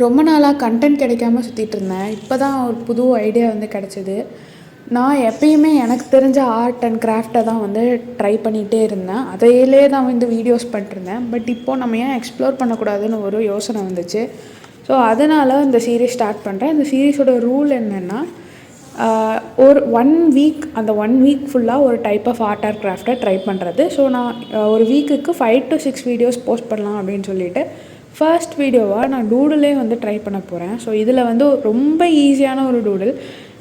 ரொம்ப நாளாக கண்டென்ட் கிடைக்காம சுற்றிட்டு இருந்தேன். இப்போ தான் ஒரு புது ஐடியா வந்து கிடச்சிது. நான் எப்பயுமே எனக்கு தெரிஞ்ச ஆர்ட் அண்ட் கிராஃப்டை தான் வந்து ட்ரை பண்ணிகிட்டே இருந்தேன். அதையிலே தான் வந்து வீடியோஸ் பண்ணிட்டுருந்தேன். பட் இப்போது நம்ம ஏன் எக்ஸ்ப்ளோர் பண்ணக்கூடாதுன்னு ஒரு யோசனை வந்துச்சு. ஸோ அதனால் இந்த சீரீஸ் ஸ்டார்ட் பண்ணுறேன். இந்த சீரீஸோட ரூல் என்னென்னா, ஒரு 1 வீக் அந்த 1 வீக் ஃபுல்லாக ஒரு டைப் ஆஃப் ஆர்ட் ஆர் கிராஃப்டை ட்ரை பண்ணுறது. ஸோ நான் ஒரு வீக்குக்கு 5 to 6 வீடியோஸ் போஸ்ட் பண்ணலாம் அப்படின்னு சொல்லிட்டு ஃபர்ஸ்ட் வீடியோவாக நான் டூடுலே வந்து ட்ரை பண்ண போகிறேன். ஸோ இதில் வந்து ரொம்ப ஈஸியான ஒரு டூடில்.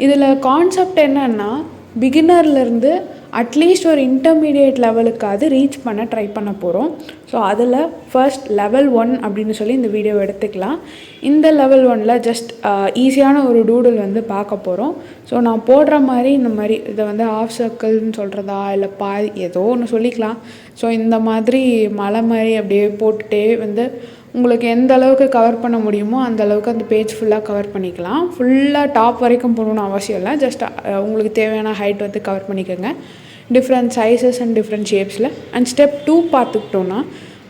இதில் கான்செப்ட் என்னன்னா, பிகினர்லேருந்து அட்லீஸ்ட் ஒரு இன்டர்மீடியேட் லெவலுக்காவது ரீச் பண்ண ட்ரை பண்ண போகிறோம். ஸோ அதில் ஃபர்ஸ்ட் லெவல் 1 அப்படின்னு சொல்லி இந்த வீடியோவை எடுத்துக்கலாம். இந்த லெவல் 1ல் ஜஸ்ட் ஈஸியான ஒரு டூடில் வந்து பார்க்க போகிறோம். ஸோ நான் போடுற மாதிரி இந்த மாதிரி இதை வந்து ஆஃப் சர்க்கிள்னு சொல்கிறதா இல்லை பாதி ஏதோ ஒன்று சொல்லிக்கலாம். ஸோ இந்த மாதிரி மலை மாதிரி அப்படியே போட்டுகிட்டே வந்து உங்களுக்கு எந்த அளவுக்கு கவர் பண்ண முடியுமோ அந்த அளவுக்கு அந்த பேஜ் ஃபுல்லாக கவர் பண்ணிக்கலாம். ஃபுல்லாக டாப் வரைக்கும் போகணுன்னு அவசியம் இல்லை. ஜஸ்ட் உங்களுக்கு தேவையான ஹைட் வந்து கவர் பண்ணிக்கோங்க. டிஃப்ரெண்ட் சைஸஸ் அண்ட் டிஃப்ரெண்ட் ஷேப்ஸில். அண்ட் ஸ்டெப் 2 பார்த்துக்கிட்டோன்னா,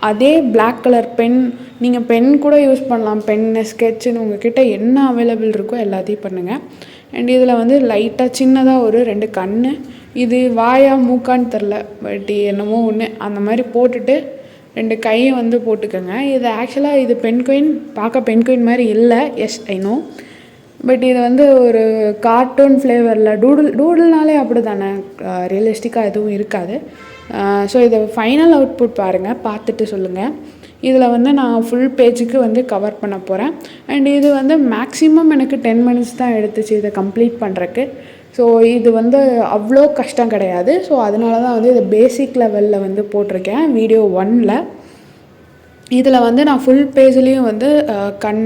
அதே பிளாக் கலர் பென், நீங்கள் பென் கூட யூஸ் பண்ணலாம். பென்னு, ஸ்கெட்சுன்னு உங்கள்கிட்ட என்ன அவைலபிள் இருக்கோ எல்லாத்தையும் பண்ணுங்கள். அண்ட் இதில் வந்து லைட்டாக சின்னதாக ஒரு 2 கண், இது வாயா மூக்கான்னு தெரில, பட் என்னமோ ஒன்று அந்த மாதிரி போட்டுட்டு 2 கையை வந்து போட்டுக்கோங்க. இது ஆக்சுவலாக இது பென்குயின், பார்க்க பென்குயின் மாதிரி இல்லை. S I know. பட் இது வந்து ஒரு கார்ட்டூன் ஃப்ளேவரில் டூடுல்னாலே அப்படி தானே, ரியலிஸ்டிக்காக எதுவும் இருக்காது. ஸோ இதை ஃபைனல் அவுட்புட் பாருங்கள், பார்த்துட்டு சொல்லுங்கள். இதில் வந்து நான் ஃபுல் பேஜுக்கு வந்து கவர் பண்ண போகிறேன். அண்ட் இது வந்து மேக்ஸிமம் எனக்கு 10 minutes தான் எடுத்துச்சு இதை கம்ப்ளீட் பண்ணுறக்கு. ஸோ இது வந்து அவ்வளோ கஷ்டம் கிடையாது. ஸோ அதனால தான் வந்து இதை பேசிக் லெவலில் வந்து போட்டிருக்கேன் வீடியோ 1ல். இதில் வந்து நான் ஃபுல் பேஜ்லேயும் வந்து கண்,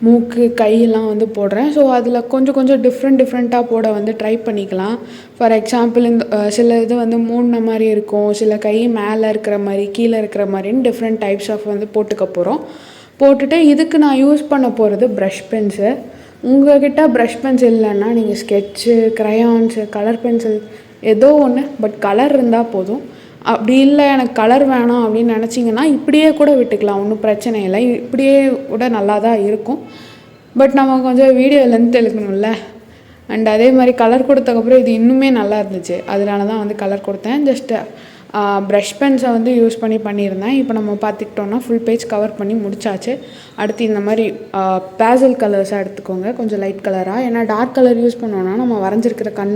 மூக்கு, கையெல்லாம் வந்து போடுறேன். ஸோ அதில் கொஞ்சம் டிஃப்ரெண்ட்டாக போட வந்து ட்ரை பண்ணிக்கலாம். ஃபார் எக்ஸாம்பிள் இந்த சில இது வந்து மூடின மாதிரி இருக்கும், சில கை மேலே இருக்கிற மாதிரி கீழே இருக்கிற மாதிரின்னு டிஃப்ரெண்ட் டைப்ஸ் ஆஃப் வந்து போட்டுக்க போகிறோம். போட்டுட்டு இதுக்கு நான் யூஸ் பண்ண போகிறது ப்ரஷ் பென்ஸு. உங்கள்கிட்ட ப்ரஷ் பென்சில் இல்லைன்னா நீங்கள் ஸ்கெட்சு, க்ரையான்ஸு, கலர் பென்சில் ஏதோ ஒன்று, பட் கலர் இருந்தால் போதும். அப்படி இல்லை எனக்கு கலர் வேணாம் அப்படின்னு நினச்சிங்கன்னா இப்படியே கூட விட்டுக்கலாம், ஒன்றும் பிரச்சனை இல்லை. இப்படியே கூட நல்லா தான் இருக்கும். பட் நம்ம கொஞ்சம் வீடியோ லென்த் எடுக்கணும்ல. அண்ட் அதே மாதிரி கலர் கொடுத்தக்கப்புறம் இது இன்னுமே நல்லா இருந்துச்சு, அதனால தான் வந்து கலர் கொடுத்தேன். ஜஸ்ட்டு ப்ரஷ் பென்ஸை வந்து யூஸ் பண்ணியிருந்தேன். இப்போ நம்ம பார்த்துக்கிட்டோன்னா ஃபுல் பேஜ் கவர் பண்ணி முடிச்சாச்சு. அடுத்து இந்த மாதிரி பேசல் கலர்ஸாக எடுத்துக்கோங்க, கொஞ்சம் லைட் கலராக. ஏன்னா டார்க் கலர் யூஸ் பண்ணோன்னா நம்ம வரைஞ்சிருக்கிற கண்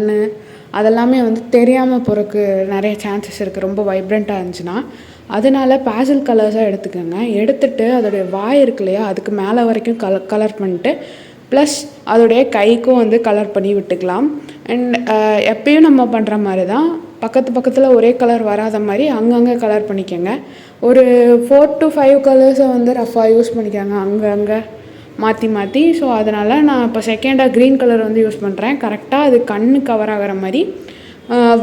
அதெல்லாமே வந்து தெரியாமல் போகிறக்கு நிறைய சான்சஸ் இருக்குது, ரொம்ப வைப்ரண்ட்டாக இருந்துச்சுன்னா. அதனால பேசல் கலர்ஸாக எடுத்துக்கோங்க. எடுத்துகிட்டு அதோடைய வாய் இருக்கு இல்லையா, அதுக்கு மேலே வரைக்கும் கலர் பண்ணிட்டு ப்ளஸ் அதோடைய கைக்கும் வந்து கலர் பண்ணி விட்டுக்கலாம். அண்ட் எப்பயும் நம்ம பண்ணுற மாதிரி தான், பக்கத்தில் ஒரே கலர் வராத மாதிரி அங்கங்கே கலர் பண்ணிக்கோங்க. ஒரு 4 to 5 கலர்ஸை வந்து ரஃபாக யூஸ் பண்ணிக்கோங்க, அங்கங்கே மாற்றி. ஸோ அதனால் நான் இப்போ செகண்டாக க்ரீன் கலர் வந்து யூஸ் பண்ணுறேன். கரெக்டாக அது கண்ணு கவர் ஆகிற மாதிரி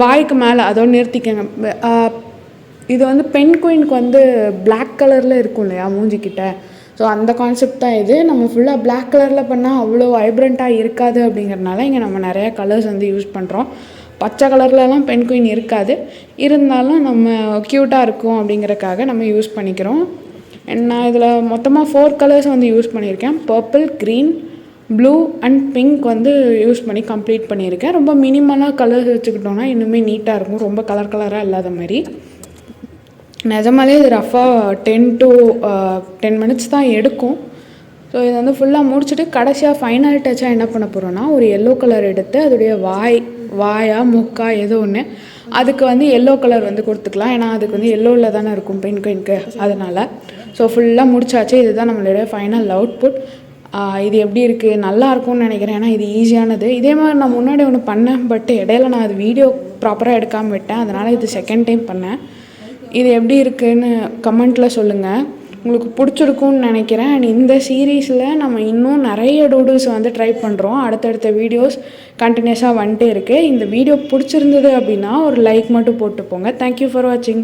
வாய்க்கு மேலே அதோடு நிறுத்திக்கோங்க. இது வந்து பென்குயினுக்கு வந்து பிளாக் கலரில் இருக்கும் இல்லையா மூஞ்சிக்கிட்ட, ஸோ அந்த கான்செப்ட் தான் இது. நம்ம ஃபுல்லாக பிளாக் கலரில் பண்ணால் அவ்வளோ வைப்ரண்ட்டாக இருக்காது. அப்படிங்கிறதுனால இங்கே நம்ம நிறையா கலர்ஸ் வந்து யூஸ் பண்ணுறோம். பச்சை கலர்லலாம் பென்குயின் இருக்காது, இருந்தாலும் நம்ம க்யூட்டாக இருக்கும் அப்படிங்கிறக்காக நம்ம யூஸ் பண்ணிக்கிறோம். நான் இதில் மொத்தமாக 4 கலர்ஸ் வந்து யூஸ் பண்ணியிருக்கேன். Purple, green, blue and pink வந்து யூஸ் பண்ணி கம்ப்ளீட் பண்ணியிருக்கேன். ரொம்ப மினிமலாக கலர்ஸ் வச்சுக்கிட்டோன்னா இன்னுமே நீட்டாக இருக்கும், ரொம்ப கலராக இல்லாத மாதிரி. நிஜமாலே இது ரஃபாக 10 minutes தான் எடுக்கும். ஸோ இதை வந்து ஃபுல்லாக முடிச்சுட்டு கடைசியாக ஃபைனல் டச்சாக என்ன பண்ண போகிறோன்னா, ஒரு எல்லோ கலர் எடுத்து அதோடைய வாயா மூக்கா ஏதோ ஒன்று அதுக்கு வந்து எல்லோ கலர் வந்து கொடுத்துக்கலாம். ஏன்னா அதுக்கு வந்து எல்லோவில் தானே இருக்கும் பென்குயினுக்கு, அதனால். ஸோ ஃபுல்லாக முடிச்சாச்சு. இதுதான் நம்மளுடைய ஃபைனல் அவுட்புட். இது எப்படி இருக்குது, நல்லா இருக்கும்னு நினைக்கிறேன். ஏன்னா இது ஈஸியானது. இதே மாதிரி நான் முன்னாடி ஒன்று பண்ணேன், பட் இடையில நான் அது வீடியோ ப்ராப்பராக எடுக்காமல் விட்டேன். அதனால் இது செகண்ட் டைம் பண்ணேன். இது எப்படி இருக்குதுன்னு கமெண்ட்டில் சொல்லுங்கள். உங்களுக்கு பிடிச்சிருக்கும்னு நினைக்கிறேன். அண்ட் இந்த சீரீஸில் நம்ம இன்னும் நிறைய டூடுல்ஸ் வந்து ட்ரை பண்ணுறோம். அடுத்தடுத்த வீடியோஸ் கண்டினியூஸாக வந்துட்டே இருக்குது. இந்த வீடியோ பிடிச்சிருந்தது அப்படின்னா ஒரு லைக் மட்டும் போட்டு போங்க. தேங்க்யூ ஃபார் வாட்சிங்.